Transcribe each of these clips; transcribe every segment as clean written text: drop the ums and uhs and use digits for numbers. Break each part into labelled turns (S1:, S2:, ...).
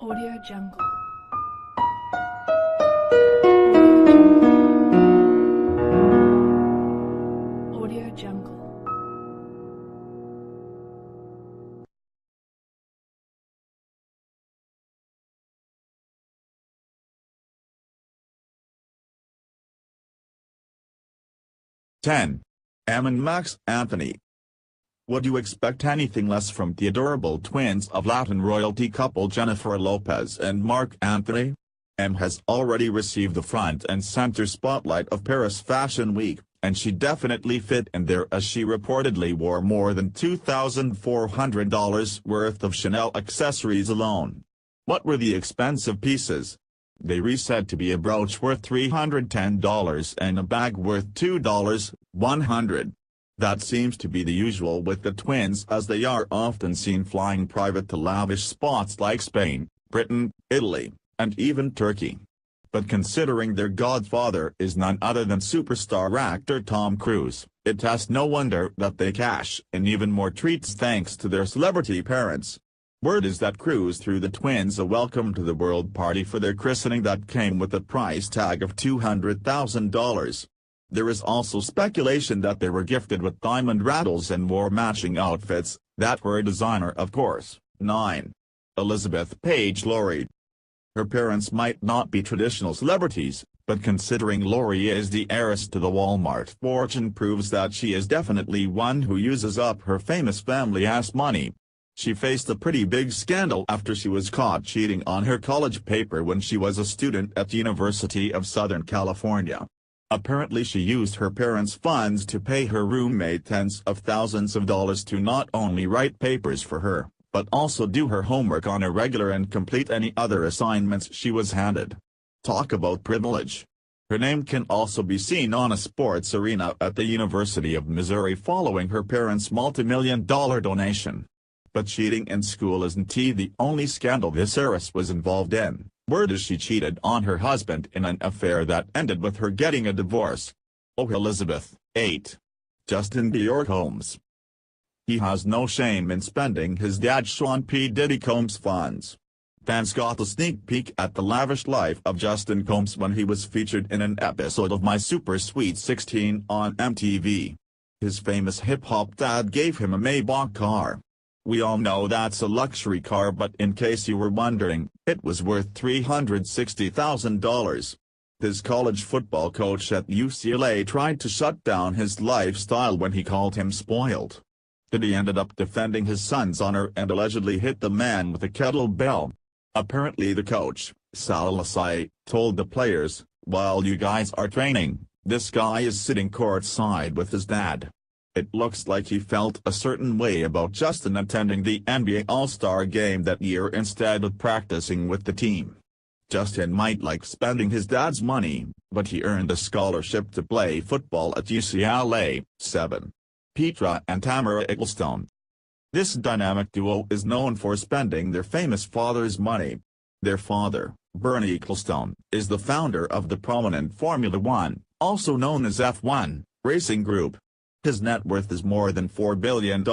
S1: Audio Jungle. Audio Jungle.
S2: 10. Em and Max Anthony. Would you expect anything less from the adorable twins of Latin royalty couple Jennifer Lopez and Marc Anthony? Em has already received the front and center spotlight of Paris Fashion Week, and she definitely fit in there as she reportedly wore more than $2,400 worth of Chanel accessories alone. What were the expensive pieces? They were said to be a brooch worth $310 and a bag worth $2,100. That seems to be the usual with the twins, as they are often seen flying private to lavish spots like Spain, Britain, Italy, and even Turkey. But considering their godfather is none other than superstar actor Tom Cruise, it has no wonder that they cash in even more treats thanks to their celebrity parents. Word is that Cruise threw the twins a welcome to the world party for their christening that came with a price tag of $200,000. There is also speculation that they were gifted with diamond rattles and wore matching outfits, that were a designer of course. 9. Elizabeth Page Lori. Her parents might not be traditional celebrities, but considering Lori is the heiress to the Walmart fortune proves that she is definitely one who uses up her famous family-ass money. She faced a pretty big scandal after she was caught cheating on her college paper when she was a student at the University of Southern California. Apparently she used her parents' funds to pay her roommate tens of thousands of dollars to not only write papers for her, but also do her homework on a regular and complete any other assignments she was handed. Talk about privilege. Her name can also be seen on a sports arena at the University of Missouri following her parents' multi-million-dollar donation. But cheating in school isn't the only scandal this heiress was involved in. Word is she cheated on her husband in an affair that ended with her getting a divorce. Oh Elizabeth. 8. Justin Dior Combs. He has no shame in spending his dad Sean P. Diddy Combs' funds. Fans got a sneak peek at the lavish life of Justin Combs when he was featured in an episode of My Super Sweet 16 on MTV. His famous hip-hop dad gave him a Maybach car. We all know that's a luxury car, but in case you were wondering, it was worth $360,000. His college football coach at UCLA tried to shut down his lifestyle when he called him spoiled. Diddy ended up defending his son's honor and allegedly hit the man with a kettlebell. Apparently the coach, Sal Lasai, told the players, "While you guys are training, this guy is sitting courtside with his dad." It looks like he felt a certain way about Justin attending the NBA All-Star game that year instead of practicing with the team. Justin might like spending his dad's money, but he earned a scholarship to play football at UCLA. 7. Petra and Tamara Ecclestone. This dynamic duo is known for spending their famous father's money. Their father, Bernie Ecclestone, is the founder of the prominent Formula One, also known as F1, racing group. His net worth is more than $4 billion.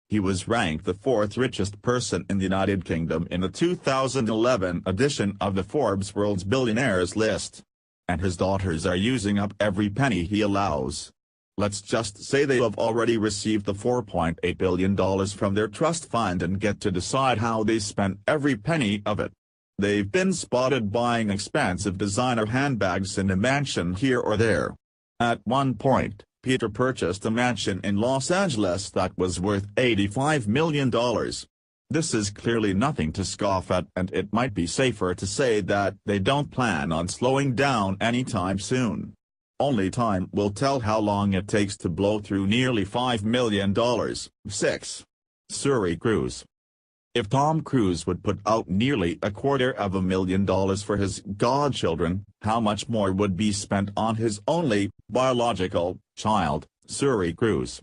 S2: He was ranked the fourth richest person in the United Kingdom in the 2011 edition of the Forbes World's Billionaires list. And his daughters are using up every penny he allows. Let's just say they have already received the $4.8 billion from their trust fund and get to decide how they spent every penny of it. They've been spotted buying expensive designer handbags in a mansion here or there. At one point, Peter purchased a mansion in Los Angeles that was worth $85 million. This is clearly nothing to scoff at, and it might be safer to say that they don't plan on slowing down anytime soon. Only time will tell how long it takes to blow through nearly $5 million. 6. Suri Cruise. If Tom Cruise would put out nearly $250,000 for his godchildren, how much more would be spent on his only biological child, Suri Cruise?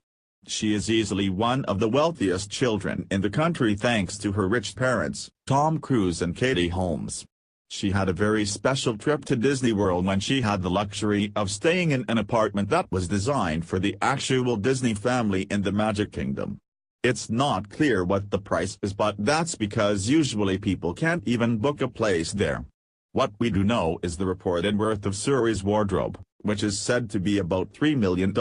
S2: She is easily one of the wealthiest children in the country thanks to her rich parents, Tom Cruise and Katie Holmes. She had a very special trip to Disney World when she had the luxury of staying in an apartment that was designed for the actual Disney family in the Magic Kingdom. It's not clear what the price is, but that's because usually people can't even book a place there. What we do know is the reported worth of Suri's wardrobe, which is said to be about $3 million,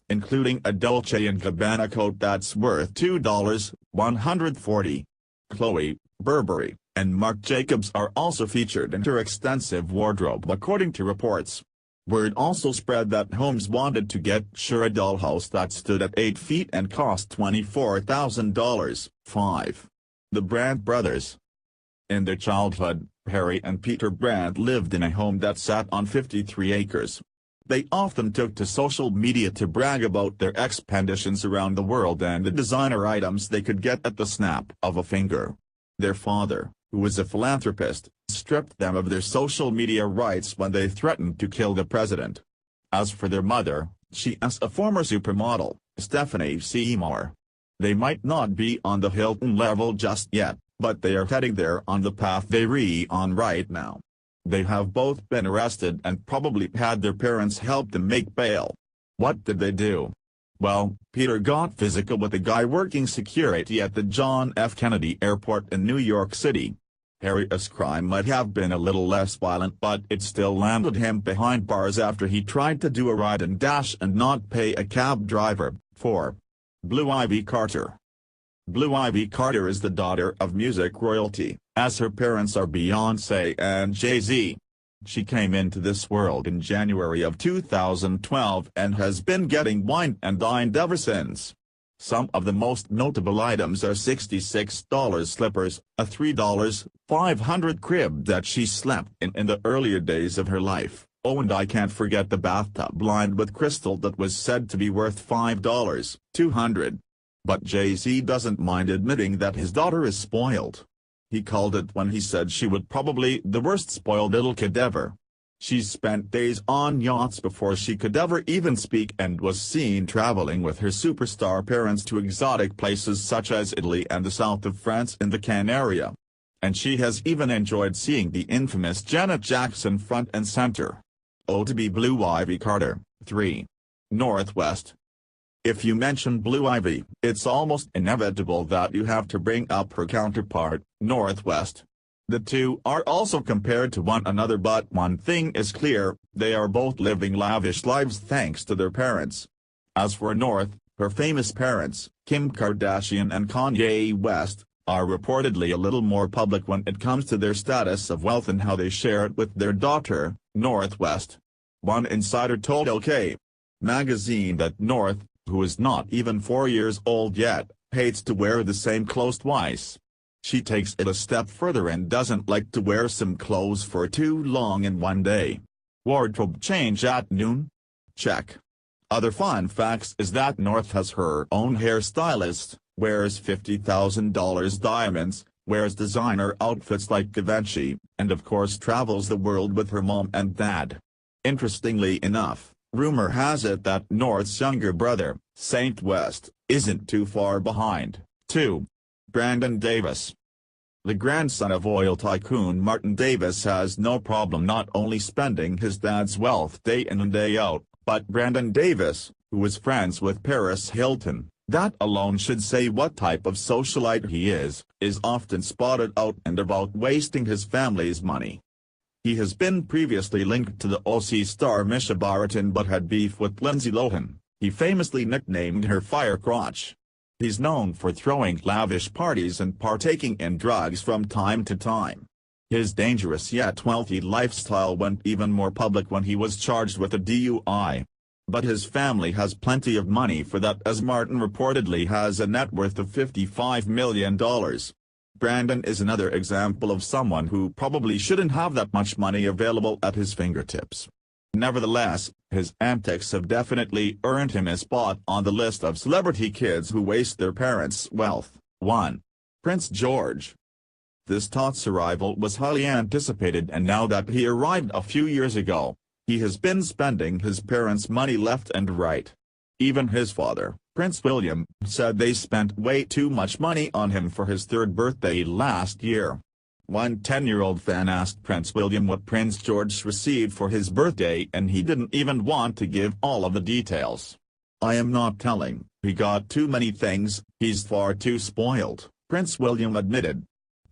S2: including a Dolce & Gabbana coat that's worth $2,140. Chloe, Burberry, and Marc Jacobs are also featured in her extensive wardrobe according to reports. Word also spread that Holmes wanted to get Sure a dollhouse that stood at 8 feet and cost $24,000. 5. The Brandt brothers. In their childhood, Harry and Peter Brandt lived in a home that sat on 53 acres. They often took to social media to brag about their expeditions around the world and the designer items they could get at the snap of a finger. Their father, who was a philanthropist, stripped them of their social media rights when they threatened to kill the president. As for their mother, she is a former supermodel, Stephanie Seymour. They might not be on the Hilton level just yet, but they are heading there on the path they're on right now. They have both been arrested and probably had their parents help them make bail. What did they do? Well, Peter got physical with a guy working security at the John F. Kennedy Airport in New York City. Harry's crime might have been a little less violent, but it still landed him behind bars after he tried to do a ride and dash and not pay a cab driver. 4. Blue Ivy Carter. Blue Ivy Carter is the daughter of music royalty, as her parents are Beyoncé and Jay-Z. She came into this world in January of 2012 and has been getting wined and dined ever since. Some of the most notable items are $66 slippers, a $3,500 crib that she slept in the earlier days of her life, oh, and I can't forget the bathtub lined with crystal that was said to be worth $5,200. But Jay-Z doesn't mind admitting that his daughter is spoiled. He called it when he said she would probably the worst spoiled little kid ever. She's spent days on yachts before she could ever even speak and was seen traveling with her superstar parents to exotic places such as Italy and the south of France in the Cannes area. And she has even enjoyed seeing the infamous Janet Jackson front and center. Oh, to be Blue Ivy Carter. 3. Northwest. If you mention Blue Ivy, it's almost inevitable that you have to bring up her counterpart, Northwest. The two are also compared to one another, but one thing is clear, they are both living lavish lives thanks to their parents. As for North, her famous parents, Kim Kardashian and Kanye West, are reportedly a little more public when it comes to their status of wealth and how they share it with their daughter, Northwest. One insider told OK! Magazine that North, who is not even 4 years old yet, hates to wear the same clothes twice. She takes it a step further and doesn't like to wear some clothes for too long in one day. Wardrobe change at noon? Check. Other fun facts is that North has her own hairstylist, wears $50,000 diamonds, wears designer outfits like Givenchy, and of course travels the world with her mom and dad. Interestingly enough, rumor has it that North's younger brother, Saint West, isn't too far behind. 2. Brandon Davis. The grandson of oil tycoon Martin Davis has no problem not only spending his dad's wealth day in and day out, but Brandon Davis, who is friends with Paris Hilton, that alone should say what type of socialite he is often spotted out and about wasting his family's money. He has been previously linked to the Aussie star Misha Baratin but had beef with Lindsay Lohan. He famously nicknamed her Fire Crotch. He's known for throwing lavish parties and partaking in drugs from time to time. His dangerous yet wealthy lifestyle went even more public when he was charged with a DUI. But his family has plenty of money for that, as Martin reportedly has a net worth of $55 million. Brandon is another example of someone who probably shouldn't have that much money available at his fingertips. Nevertheless, his antics have definitely earned him a spot on the list of celebrity kids who waste their parents' wealth. 1. Prince George. This Tots arrival was highly anticipated, and now that he arrived a few years ago, he has been spending his parents' money left and right. Even his father, Prince William, said they spent way too much money on him for his 3rd birthday last year. One 10-year-old fan asked Prince William what Prince George received for his birthday, and he didn't even want to give all of the details. I am not telling, he got too many things, he's far too spoiled, Prince William admitted.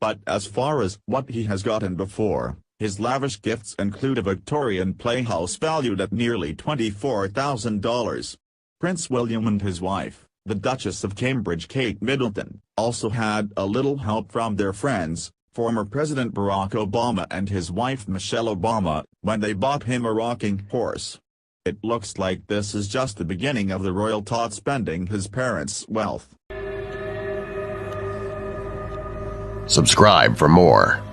S2: But as far as what he has gotten before, his lavish gifts include a Victorian playhouse valued at nearly $24,000. Prince William and his wife, the Duchess of Cambridge Kate Middleton, also had a little help from their friends, former President Barack Obama and his wife Michelle Obama, when they bought him a rocking horse. It looks like this is just the beginning of the royal tot spending his parents' wealth.
S3: Subscribe for more.